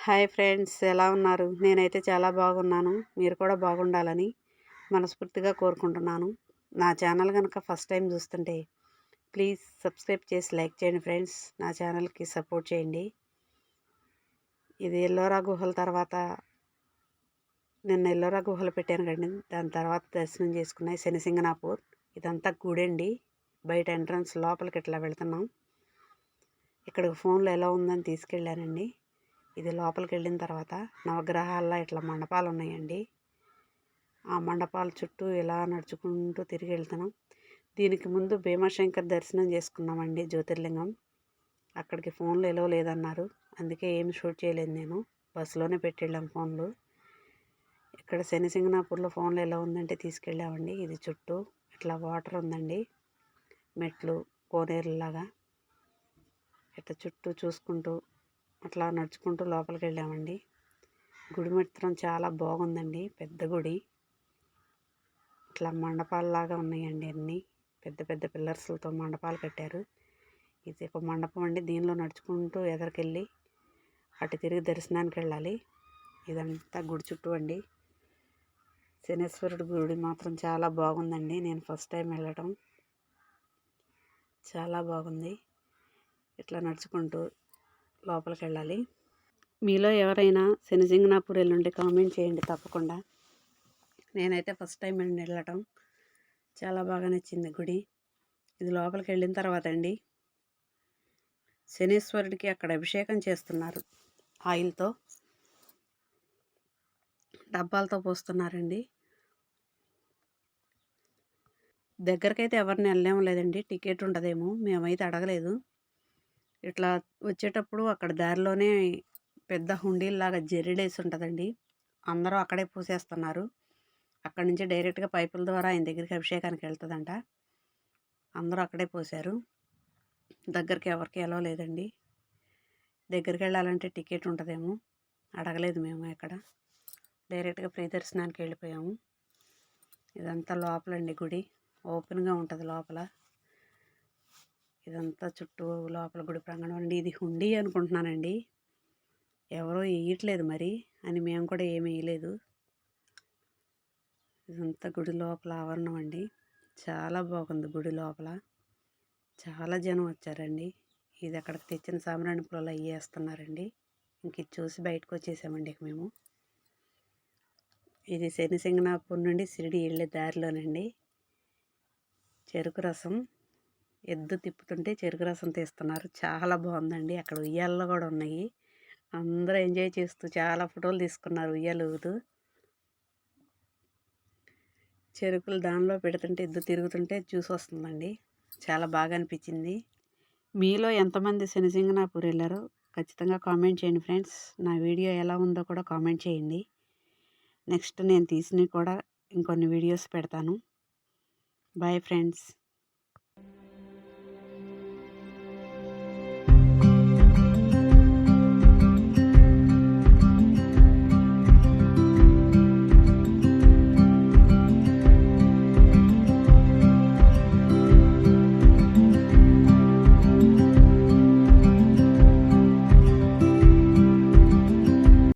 Hi friends, ఎలా ఉన్నారు? నేనైతే చాలా బాగున్నాను. మీరు కూడా బాగుండాలని మనస్ఫూర్తిగా కోరుకుంటున్నాను. నా ఛానల్ కనుక ఫస్ట్ టైం చూస్తుంటే ప్లీజ్ సబ్స్క్రైబ్ చేసి లైక్ చేయండి ఫ్రెండ్స్. నా ఛానల్కి సపోర్ట్ చేయండి. ఇది ఎల్లోరా గుహల తర్వాత నిన్న ఎల్లోరా గుహలు పెట్టాను కండి. దాని తర్వాత దర్శనం చేసుకున్నాయి శనిసింగనాపూర్. ఇదంతా గుడండి. బయట ఎంట్రన్స్ లోపలికి ఇట్లా వెళ్తున్నాం. ఇక్కడికి ఫోన్లో ఎలా ఉందని తీసుకెళ్ళానండి. ఇది లోపలికి వెళ్ళిన తర్వాత నవగ్రహాల్లో ఇట్లా మండపాలు ఉన్నాయండి. ఆ మండపాల చుట్టూ ఇలా నడుచుకుంటూ తిరిగి వెళ్తున్నాం. దీనికి ముందు భీమాశంకర్ దర్శనం చేసుకున్నామండి, జ్యోతిర్లింగం. అక్కడికి ఫోన్లు ఎలా లేదన్నారు, అందుకే ఏమి షూట్ చేయలేదు. నేను బస్సులోనే పెట్టెళ్ళాం ఫోన్లు. ఇక్కడ శనిసింగనాపూర్లో ఫోన్లు ఎలా ఉందంటే తీసుకెళ్ళామండి. ఇది చుట్టూ ఇట్లా వాటర్ ఉందండి, మెట్లు కోనేరులాగా. ఇట్లా చుట్టూ చూసుకుంటూ అట్లా నడుచుకుంటూ లోపలికి వెళ్ళామండి. గుడి మాత్రం చాలా బాగుందండి, పెద్ద గుడి. ఇట్లా మండపాలలాగా ఉన్నాయండి, అన్నీ పెద్ద పెద్ద పిల్లర్స్లతో మండపాలు కట్టారు. ఇది ఒక మండపం అండి. దీనిలో నడుచుకుంటూ ఎదరికెళ్ళి అటు తిరిగి దర్శనానికి వెళ్ళాలి. ఇదంతా గుడి చుట్టూ అండి. శనేశ్వరుడి గుడి మాత్రం చాలా బాగుందండి. నేను ఫస్ట్ టైం వెళ్ళటం, చాలా బాగుంది. ఇట్లా నడుచుకుంటూ లోపలికి వెళ్ళాలి. మీలో ఎవరైనా శనిసింగనాపూర్ వెళ్ళుంటే కామెంట్ చేయండి తప్పకుండా. నేనైతే ఫస్ట్ టైం వెళ్ళటం, చాలా బాగా నచ్చింది గుడి. ఇది లోపలికి వెళ్ళిన తర్వాత అండి, శనీశ్వరుడికి అక్కడ అభిషేకం చేస్తున్నారు. ఆయిల్తో డబ్బాలతో పోస్తున్నారండి. దగ్గరకైతే ఎవరిని వెళ్ళలేము లేదండి, టికెట్ ఉండదేమో. మేమైతే అడగలేదు. ఇట్లా వచ్చేటప్పుడు అక్కడ దారిలోనే పెద్ద హుండీల్లాగా జెర్రిడేసి ఉంటుందండి. అందరూ అక్కడే పూసేస్తున్నారు. అక్కడి నుంచి డైరెక్ట్గా పైపుల ద్వారా ఆయన దగ్గరికి అభిషేకానికి వెళ్తుందంట. అందరూ అక్కడే పోసారు. దగ్గరికి ఎవరికి ఎలా లేదండి. దగ్గరికి వెళ్ళాలంటే టికెట్ ఉంటుందేమో, అడగలేదు మేము. ఎక్కడ డైరెక్ట్గా ఫ్రీ దర్శనానికి వెళ్ళిపోయాము. ఇదంతా లోపలండి గుడి, ఓపెన్గా ఉంటుంది లోపల. ఇదంతా చుట్టూ లోపల గుడి ప్రాంగణం అండి. ఇది హుండీ అనుకుంటున్నానండి, ఎవరో వేయట్లేదు మరి అని మేము కూడా ఏమి వేయలేదు. ఇదంతా గుడి లోపల ఆవరణం అండి. చాలా బాగుంది గుడి లోపల. చాలా జనం వచ్చారండి. ఇది అక్కడికి తెచ్చిన సాంబ్రాణి పొలాలు అవి వేస్తున్నారండి. ఇంక ఇది చూసి బయటకు వచ్చేసామండి ఇక మేము. ఇది శనిసింగనాపూర్ నుండి షిరిడి వెళ్ళే దారిలోనండి. చెరుకు రసం ఎద్దు తిప్పుతుంటే చెరుకు రసం తీస్తున్నారు. చాలా బాగుందండి. అక్కడ ఉయ్యాలలో కూడా ఉన్నాయి. అందరూ ఎంజాయ్ చేస్తూ చాలా ఫోటోలు తీసుకున్నారు ఉయ్యాలు ఊగుతూ. చెరుకులు దానిలో పెడుతుంటే ఎద్దు తిరుగుతుంటే చూసి వస్తుందండి. చాలా బాగా అనిపించింది. మీలో ఎంతమంది శనిసింగనాపూర్ వెళ్ళారో ఖచ్చితంగా కామెంట్ చేయండి ఫ్రెండ్స్. నా వీడియో ఎలా ఉందో కూడా కామెంట్ చేయండి. నెక్స్ట్ నేను తీసినవి కూడా ఇంకొన్ని వీడియోస్ పెడతాను. Bye friends.